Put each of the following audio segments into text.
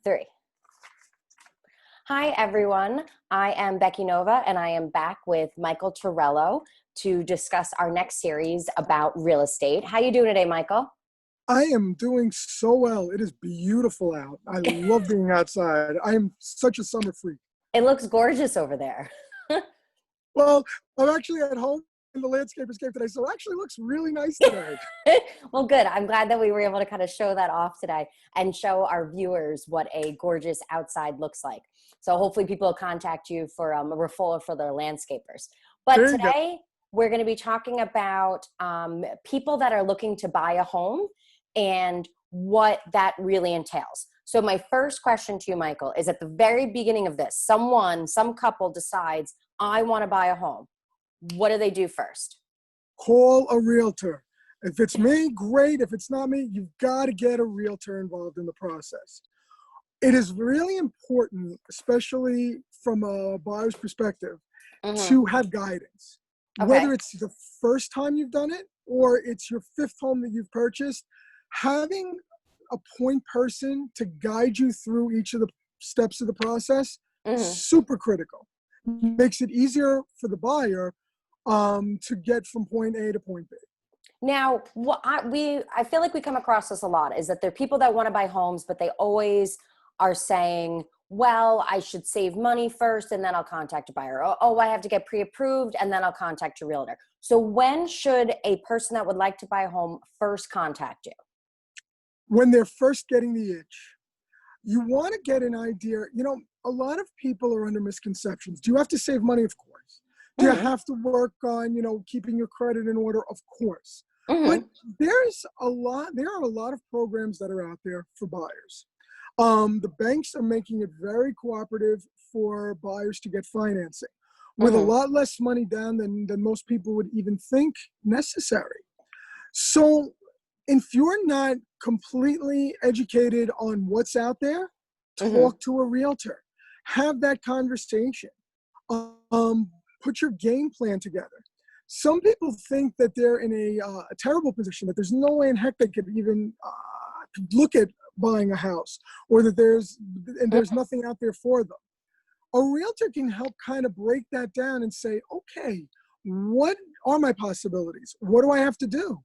Three. Hi, everyone. I am Becky Nova, and I am back with Michael Torello to discuss our next series about real estate. How you doing today, Michael? I am doing so well. It is beautiful out. I love being outside. I am such a summer freak. It looks gorgeous over there. Well, I'm actually at home and the landscapers came today, so it actually looks really nice today. Well, good. I'm glad that we were able to kind of show that off today and show our viewers what a gorgeous outside looks like. So hopefully people will contact you for a referral for their landscapers. But There you go. today we're going to be talking about people that are looking to buy a home and what that really entails. So my first question to you, Michael, is at the very beginning of this, some couple decides, I want to buy a home. What do they do first? Call a realtor. If it's me, great. If it's not me, you've got to get a realtor involved in the process. It is really important, especially from a buyer's perspective, to have guidance. Okay. Whether it's the first time you've done it or it's your fifth home that you've purchased, having a point person to guide you through each of the steps of the process, super critical. Makes it easier for the buyer to get from point A to point B. Now, I feel like we come across this a lot, is that there are people that want to buy homes, but they always are saying, well, I should save money first and then I'll contact a buyer. Oh, I have to get pre-approved and then I'll contact a realtor. So when should a person that would like to buy a home first contact you? When they're first getting the itch. You want to get an idea. A lot of people are under misconceptions. Do you have to save money? Of course. Do you have to work on, keeping your credit in order? Of course. But there are a lot of programs that are out there for buyers. The banks are making it very cooperative for buyers to get financing with a lot less money down than most people would even think necessary. So if you're not completely educated on what's out there, talk to a realtor. Have that conversation. Put your game plan together. Some people think that they're in a terrible position, that there's no way in heck they could even look at buying a house, or that there's nothing out there for them. A realtor can help kind of break that down and say, okay, what are my possibilities? What do I have to do?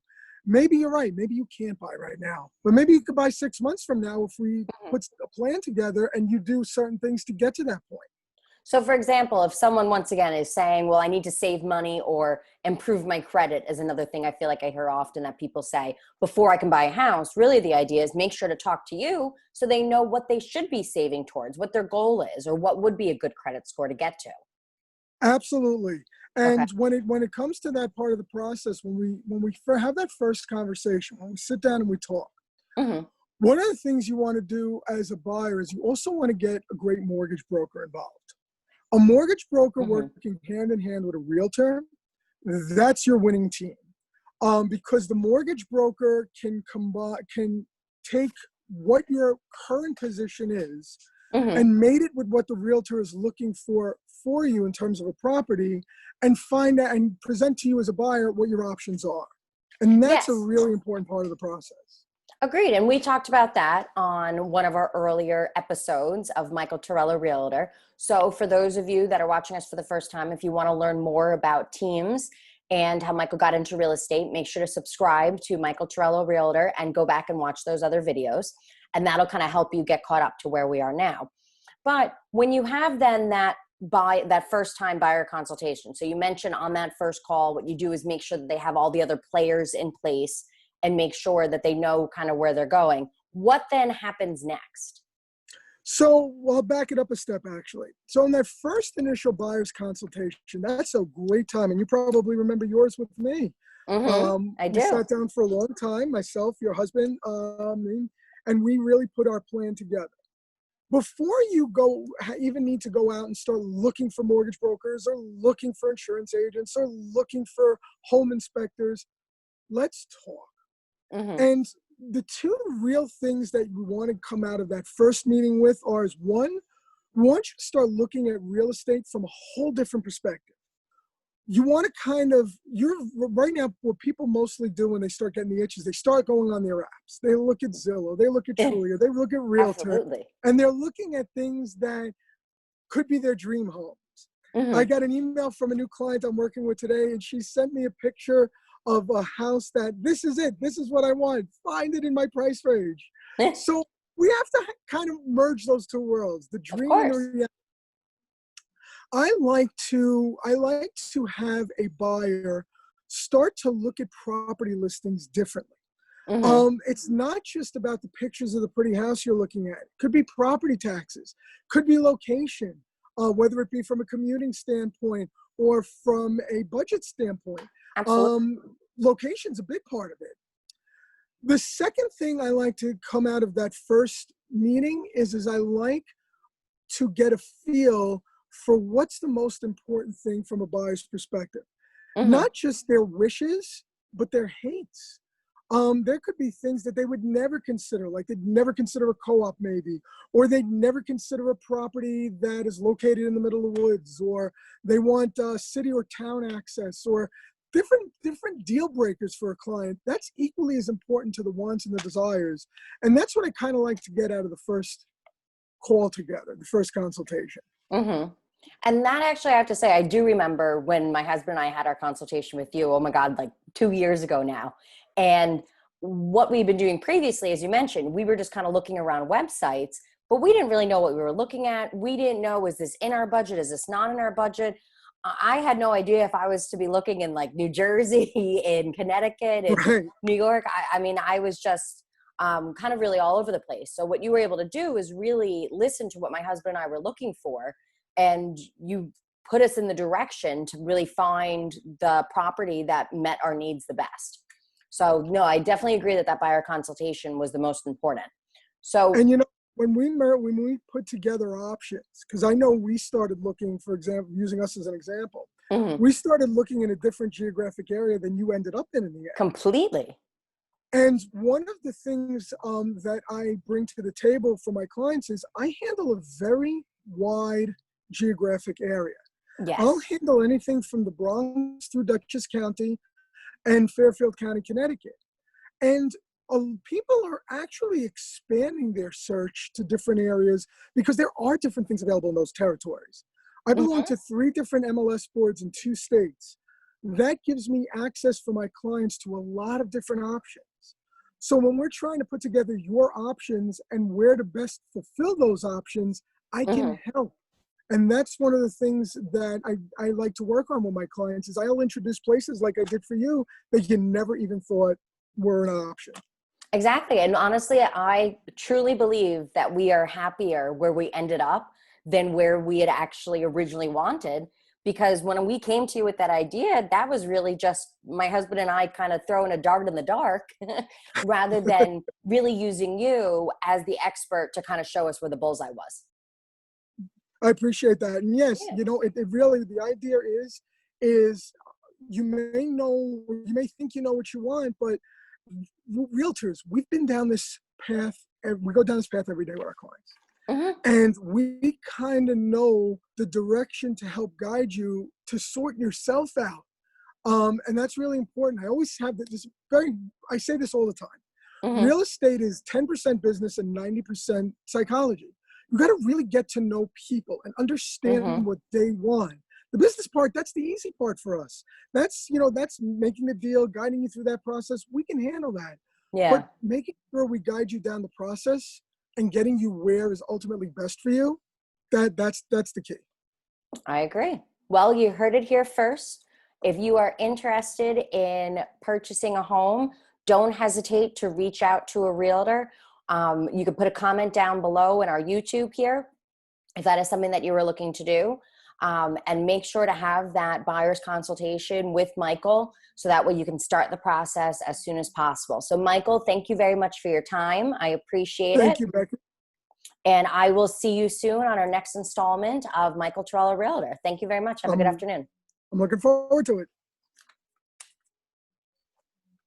Maybe you're right. Maybe you can't buy right now, but maybe you could buy 6 months from now if we put a plan together and you do certain things to get to that point. So for example, if someone once again is saying, well, I need to save money or improve my credit is another thing I feel like I hear often that people say before I can buy a house, really the idea is make sure to talk to you so they know what they should be saving towards, what their goal is, or what would be a good credit score to get to. Absolutely. And Okay. when it comes to that part of the process, when we have that first conversation, when we sit down and we talk, one of the things you want to do as a buyer is you also want to get a great mortgage broker involved. A mortgage broker working hand in hand with a realtor, that's your winning team. Because the mortgage broker can take what your current position is and mate it with what the realtor is looking for you in terms of a property, and find out and present to you as a buyer what your options are. And that's a Yes. really important part of the process. Agreed. And we talked about that on one of our earlier episodes of Michael Torello Realtor. So for those of you that are watching us for the first time, if you want to learn more about teams and how Michael got into real estate, make sure to subscribe to Michael Torello Realtor and go back and watch those other videos. And that'll kind of help you get caught up to where we are now. But when you have then that first time buyer consultation, so you mentioned on that first call, what you do is make sure that they have all the other players in place and make sure that they know kind of where they're going. What then happens next? So I'll back it up a step, actually. So in that first initial buyer's consultation, that's a great time. And you probably remember yours with me. I do. We sat down for a long time, myself, your husband, and we really put our plan together. Before you even need to go out and start looking for mortgage brokers or looking for insurance agents or looking for home inspectors, let's talk. And the two real things that you want to come out of that first meeting with is one, we want you to start looking at real estate from a whole different perspective. you want to kind of, you're right now, what people mostly do when they start getting the itches, they start going on their apps. They look at Zillow, they look at Trulia, they look at Realtor, Absolutely. and they're looking at things that could be their dream homes. I Mm-hmm. got an email from a new client I'm working with today, and she sent me a picture of a house that this is it. This is what I want. Find it in my price range. So we have to kind of merge those two worlds, the Of dream and the course. reality. I like to have a buyer start to look at property listings differently. Mm-hmm. It's not just about the pictures of the pretty house you're looking at. It could be property taxes, could be location, whether it be from a commuting standpoint or from a budget standpoint. Absolutely. Location's a big part of it. The second thing I like to come out of that first meeting is I like to get a feel for what's the most important thing from a buyer's perspective. Mm-hmm. Not just their wishes, but their hates. There could be things that they would never consider, like they'd never consider a co-op maybe, or they'd never consider a property that is located in the middle of the woods, or they want city or town access, or different deal breakers for a client. That's equally as important to the wants and the desires. And that's what I kind of like to get out of the first call together, the first consultation. Mm-hmm. And that actually, I have to say, I do remember when my husband and I had our consultation with you, oh my God, like 2 years ago now. And what we've been doing previously, as you mentioned, we were just kind of looking around websites, but we didn't really know what we were looking at. We didn't know, is this in our budget? Is this not in our budget? I had no idea if I was to be looking in like New Jersey, in Connecticut, in Right. New York. I mean, I was just kind of really all over the place. So what you were able to do is really listen to what my husband and I were looking for, and you put us in the direction to really find the property that met our needs the best. So no, I definitely agree that that buyer consultation was the most important. So, And when we put together options, because I know we started looking, for example, using us as an example, mhm, we started looking in a different geographic area than you ended up in the end. completely. And one of the things that I bring to the table for my clients is I handle a very wide geographic area. I'll Yes. handle anything from the Bronx through Dutchess County and Fairfield County, Connecticut. And people are actually expanding their search to different areas because there are different things available in those territories. I belong Hmm. to 3 different MLS boards in 2 states. That gives me access for my clients to a lot of different options. So when we're trying to put together your options and where to best fulfill those options, I Hmm. can help. And that's one of the things that I like to work on with my clients is I'll introduce places like I did for you that you never even thought were an option. Exactly. And honestly, I truly believe that we are happier where we ended up than where we had actually originally wanted. Because when we came to you with that idea, that was really just my husband and I kind of throwing a dart in the dark rather than really using you as the expert to kind of show us where the bullseye was. I appreciate that. And yes, Yeah. it really, the idea is you may think you know what you want, but realtors, we've been down this path, and we go down this path every day with our clients. Hmm. And we kind of know the direction to help guide you to sort yourself out. And that's really important. I always have I say this all the time. Hmm. Real estate is 10% business and 90% psychology. You got to really get to know people and Hmm. understand what they want. The business part, that's the easy part for us. That's making the deal, guiding you through that process. We can handle that. But Yeah, making sure we guide you down the process and getting you where is ultimately best for you, that's the key. I agree. Well, you heard it here first. If you are interested in purchasing a home, don't hesitate to reach out to a realtor. You can put a comment down below in our YouTube here if that is something that you were looking to do. And make sure to have that buyer's consultation with Michael so that way you can start the process as soon as possible. So, Michael, thank you very much for your time. I appreciate Thank it. you, Becky. And I will see you soon on our next installment of Michael Torella Realtor. Thank you very much. Have a good I'm afternoon. I'm looking forward to it.